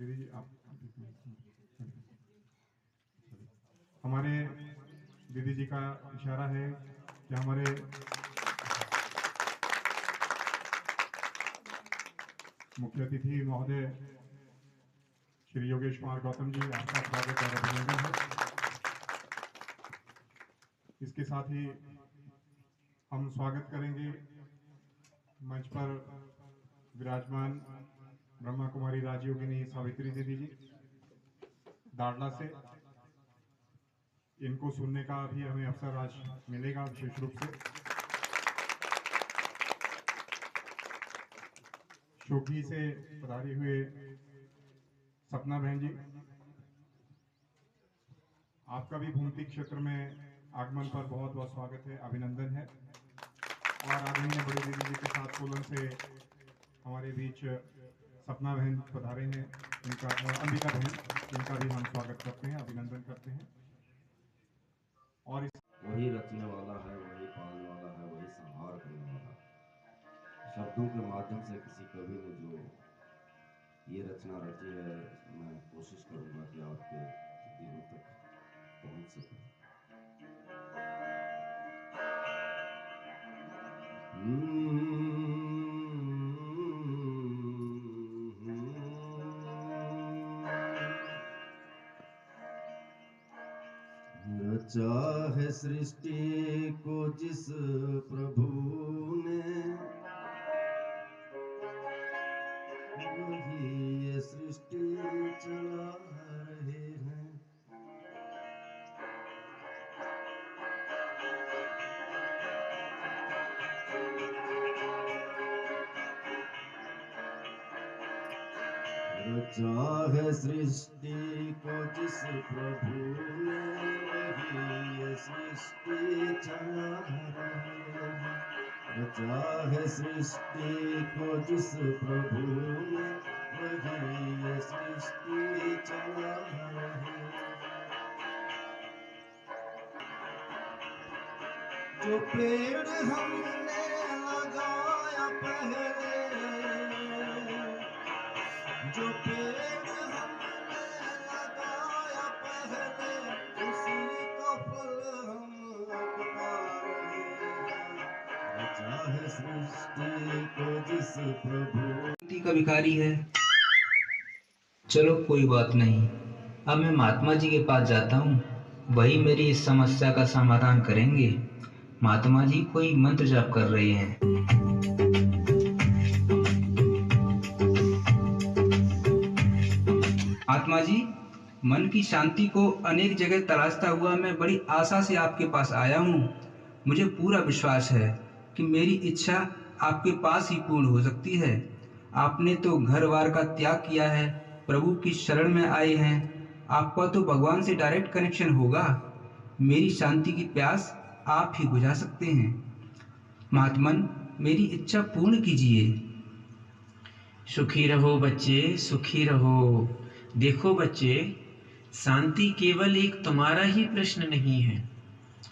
दीदी जी आप हमारे दीदी जी का इशारा है कि हमारे मुख्य अतिथि महोदय श्री योगेश कुमार गौतम जी, आपका स्वागत और अभिनंदन है। इसके साथ ही हम स्वागत करेंगे मंच पर विराजमान ब्रह्मा कुमारी राजयोगिनी सावित्री दीदी जी दाड़ला से। इनको सुनने का भी हमें अवसर आज मिलेगा विशेष रूप से। शोकी से पधारे हुए सपना बहन जी, आपका भी भूमि क्षेत्र में आगमन पर बहुत बहुत स्वागत है, अभिनंदन है। और आदरणीय बड़ी दीदी जी के साथ सोलन से हमारे बीच सपना बहन पधारे हैं, इनका अंबिका बहन, इनका भी हम स्वागत करते हैं, अभिनंदन करते हैं। और वही रचने वाला है, वही पालने वाला है, वही संहार करने वाला है। शब्दों के माध्यम से किसी कवि ने जो ये रचना रची है, मैं कोशिश करूंगा कि आपके दिलों तक पहुंच सके। रचा है सृष्टि को जिस प्रभु ने, वही ये सृष्टि चला रहे हैं। रचा है सृष्टि को जिस प्रभु ने, वही ये सृष्टि चला रहे हैं। रचा है सृष्टि को जिस प्रभु ने, वही ये सृष्टि चला रहे हैं। जो पेड़ हमने लगाया पहले, जो पेड़ हमने लगाया पहले, उसी का फल हम अब पा रहे हैं। रचा है सृष्टि को जिस प्रभु का भिखारी है। चलो कोई बात नहीं, अब मैं महात्मा जी के पास जाता हूँ, वही मेरी इस समस्या का समाधान करेंगे। महात्मा जी कोई मंत्र जाप कर रहे हैं। महात्मा जी, मन की शांति को अनेक जगह तलाशता हुआ मैं बड़ी आशा से आपके पास आया हूँ। मुझे पूरा विश्वास है कि मेरी इच्छा आपके पास ही पूर्ण हो सकती है। आपने तो घर बार का त्याग किया है, प्रभु की शरण में आए हैं, आपका तो भगवान से डायरेक्ट कनेक्शन होगा। मेरी शांति की प्यास आप ही बुझा सकते हैं। महात्मन, मेरी इच्छा पूर्ण कीजिए। सुखी रहो बच्चे, सुखी रहो। देखो बच्चे, शांति केवल एक तुम्हारा ही प्रश्न नहीं है,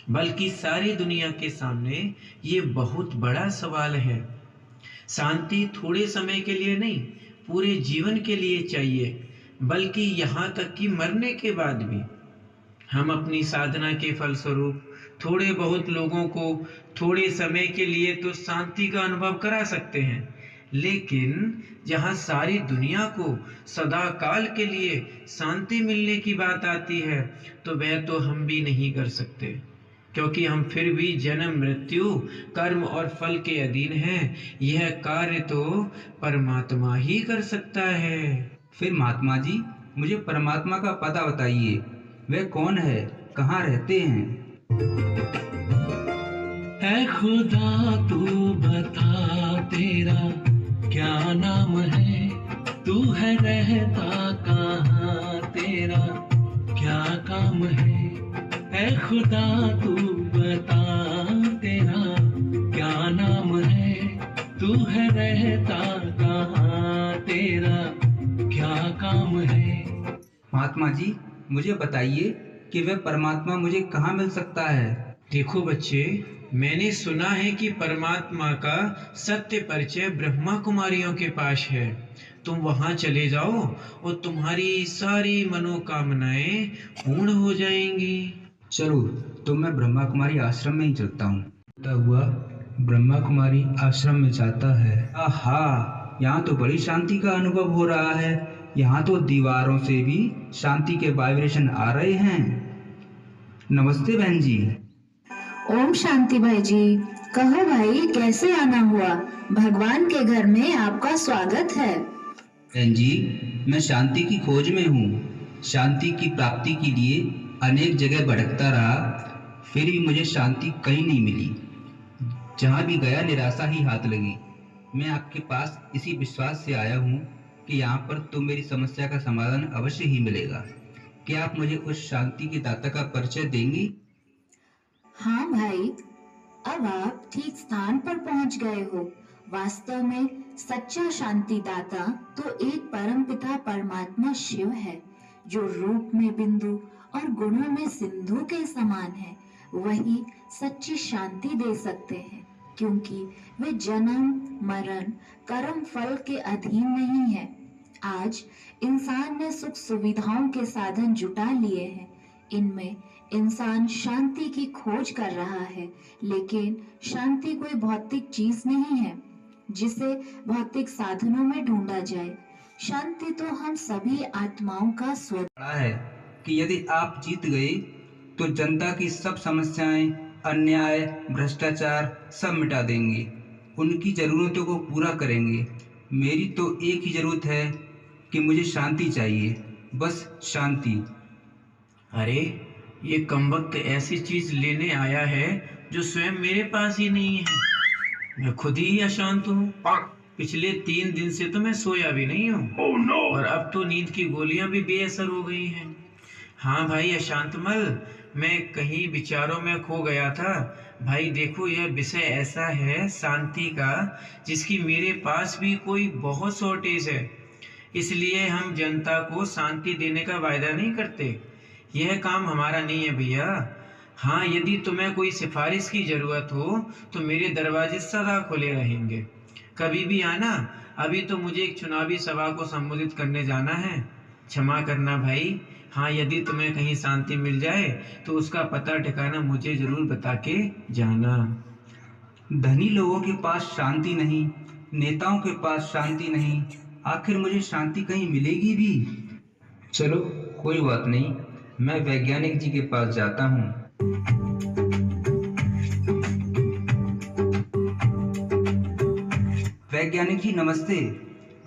बल्कि सारी दुनिया के सामने ये बहुत बड़ा सवाल है। शांति थोड़े समय के लिए नहीं, पूरे जीवन के लिए चाहिए, बल्कि यहाँ तक कि मरने के बाद भी। हम अपनी साधना के फलस्वरूप थोड़े बहुत लोगों को थोड़े समय के लिए तो शांति का अनुभव करा सकते हैं, लेकिन जहाँ सारी दुनिया को सदा काल के लिए शांति मिलने की बात आती है, तो वह तो हम भी नहीं कर सकते, क्योंकि हम फिर भी जन्म मृत्यु कर्म और फल के अधीन हैं। यह कार्य तो परमात्मा ही कर सकता है। फिर महात्मा जी, मुझे परमात्मा का पता बताइए, वे कौन है, कहाँ रहते हैं? है खुदा तू बता तेरा क्या नाम है, तू है रहता कहाँ, तेरा क्या काम है खुदा तू बता तेरा क्या नाम है, तू है रहता कहाँ, तेरा क्या काम है। महात्मा जी, मुझे बताइए कि वह परमात्मा मुझे कहाँ मिल सकता है? देखो बच्चे, मैंने सुना है कि परमात्मा का सत्य परिचय ब्रह्मा कुमारियों के पास है। तुम वहां चले जाओ और तुम्हारी सारी मनोकामनाएं पूर्ण हो जाएंगी। चलो, तो मैं ब्रह्मा कुमारी आश्रम में ही चलता हूँ। होता हुआ ब्रह्मा कुमारी आश्रम में जाता है। आहा, यहाँ तो बड़ी शांति का अनुभव हो रहा है। यहाँ तो दीवारों से भी शांति के वाइब्रेशन आ रहे हैं। नमस्ते बहन जी। ओम शांति भाई जी। कहो भाई, कैसे आना हुआ? भगवान के घर में आपका स्वागत है। बहन जी, मैं शांति की खोज में हूँ। शांति की प्राप्ति के लिए अनेक जगह भटकता रहा, फिर भी मुझे शांति कहीं नहीं मिली। जहाँ भी गया निराशा ही हाथ लगी। मैं आपके पास इसी विश्वास से आया हूँ कि यहाँ पर तो मेरी समस्या का समाधान अवश्य ही मिलेगा। क्या आप मुझे उस शांति के दाता का परिचय देंगी? हाँ भाई, अब आप ठीक स्थान पर पहुंच गए हो। वास्तव में सच्चा शांति दाता तो एक परमपिता परमात्मा शिव है, जो रूप में बिंदु और गुणों में सिंधु के समान है। वही सच्ची शांति दे सकते हैं, क्योंकि वे जन्म मरण कर्म फल के अधीन नहीं है। आज इंसान ने सुख सुविधाओं के साधन जुटा लिए हैं। इनमें इंसान शांति की खोज कर रहा है, लेकिन शांति कोई भौतिक चीज नहीं है जिसे भौतिक साधनों में ढूंढा जाए। शांति तो हम सभी आत्माओं का पड़ा है कि यदि आप जीत गए तो जनता की सब समस्याएं, अन्याय, भ्रष्टाचार सब मिटा देंगे। उनकी जरूरतों को पूरा करेंगे। मेरी तो एक ही जरूरत है कि मुझे शांति चाहिए, बस शांति। अरे, ये कमबख्त ऐसी चीज लेने आया है जो स्वयं मेरे पास ही नहीं है। मैं खुद ही अशांत हूँ। पिछले 3 दिन से तो मैं सोया भी नहीं हूँ। और अब तो नींद की गोलियां भी बेअसर हो गई हैं। हाँ भाई अशांतमल, मैं कहीं विचारों में खो गया था। भाई देखो, यह विषय ऐसा है शांति का, जिसकी मेरे पास भी कोई बहुत शॉर्टेज है। इसलिए हम जनता को शांति देने का वायदा नहीं करते। यह काम हमारा नहीं है भैया। हाँ, यदि तुम्हें कोई सिफारिश की जरूरत हो तो मेरे दरवाजे सदा खुले रहेंगे। कभी भी आना। अभी तो मुझे एक चुनावी सभा को संबोधित करने जाना है। क्षमा करना भाई। हाँ, यदि तुम्हें कहीं शांति मिल जाए तो उसका पता ठिकाना मुझे जरूर बता के जाना। धनी लोगों के पास शांति नहीं, नेताओं के पास शांति नहीं, आखिर मुझे शांति कहीं मिलेगी भी? चलो, कोई बात नहीं, मैं वैज्ञानिक जी के पास जाता हूँ। वैज्ञानिक जी नमस्ते।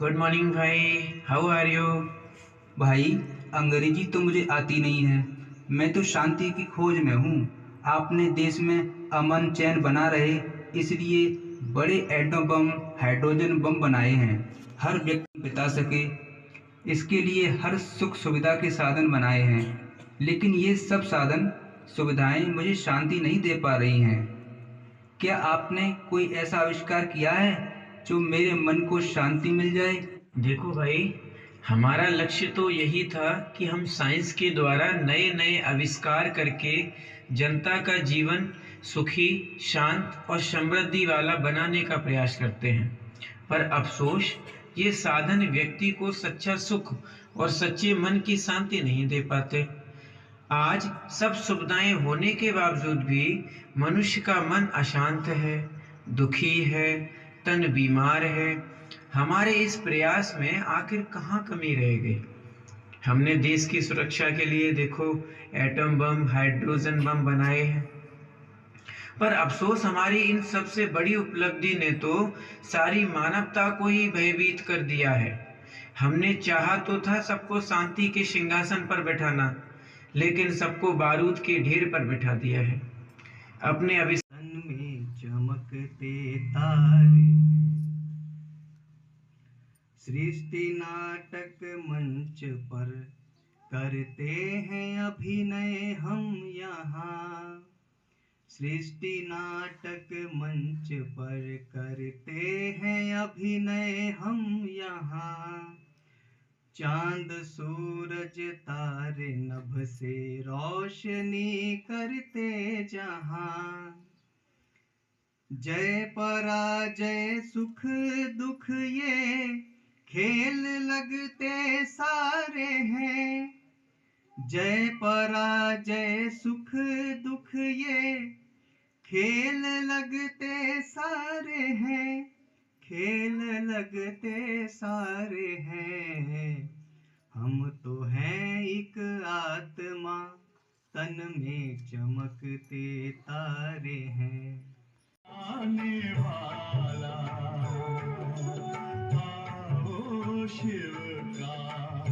गुड मॉर्निंग भाई, हाउ आर यू? भाई, अंग्रेजी तो मुझे आती नहीं है। मैं तो शांति की खोज में हूँ। आपने देश में अमन चैन बना रहे, इसलिए बड़े एटम बम, हाइड्रोजन बम बनाए हैं, हर व्यक्ति बिता सके। इसके लिए हर सुख सुविधा के साधन बनाए हैं, लेकिन ये सब साधन सुविधाएं मुझे शांति नहीं दे पा रही हैं। क्या आपने कोई ऐसा आविष्कार किया है जो मेरे मन को शांति मिल जाए? देखो भाई, हमारा लक्ष्य तो यही था कि हम साइंस के द्वारा नए नए आविष्कार करके जनता का जीवन सुखी, शांत और समृद्धि वाला बनाने का प्रयास करते हैं। पर अफसोस, ये साधन व्यक्ति को सच्चा सुख और सच्चे मन की शांति नहीं दे पाते। आज सब सुविधाएं होने के बावजूद भी मनुष्य का मन अशांत है, दुखी है, तन बीमार है। हमारे इस प्रयास में आखिर कहाँ कमी रह गई? हमने देश की सुरक्षा के लिए देखो एटम बम, हाइड्रोजन बम बनाए हैं, पर अफसोस हमारी इन सबसे बड़ी उपलब्धि ने तो सारी मानवता को ही भयभीत कर दिया है। हमने चाहा तो था सबको शांति के सिंहासन पर बैठाना, लेकिन सबको बारूद के ढेर पर बैठा दिया है। अपने सन में चमकते तारे, सृष्टि नाटक मंच पर करते हैं अभिनय हम यहाँ। सृष्टि नाटक मंच पर करते हैं अभिनय हम यहाँ। चांद सूरज तारे नभ से रोशनी करते जहां। जय पराजय सुख दुख ये खेल लगते सारे हैं, जय पराजय सुख दुख ये खेल लगते सारे हैं, खेल लगते सारे हैं। हम तो हैं एक आत्मा, तन में चमकते तारे हैं। आने वाला आओ शिव का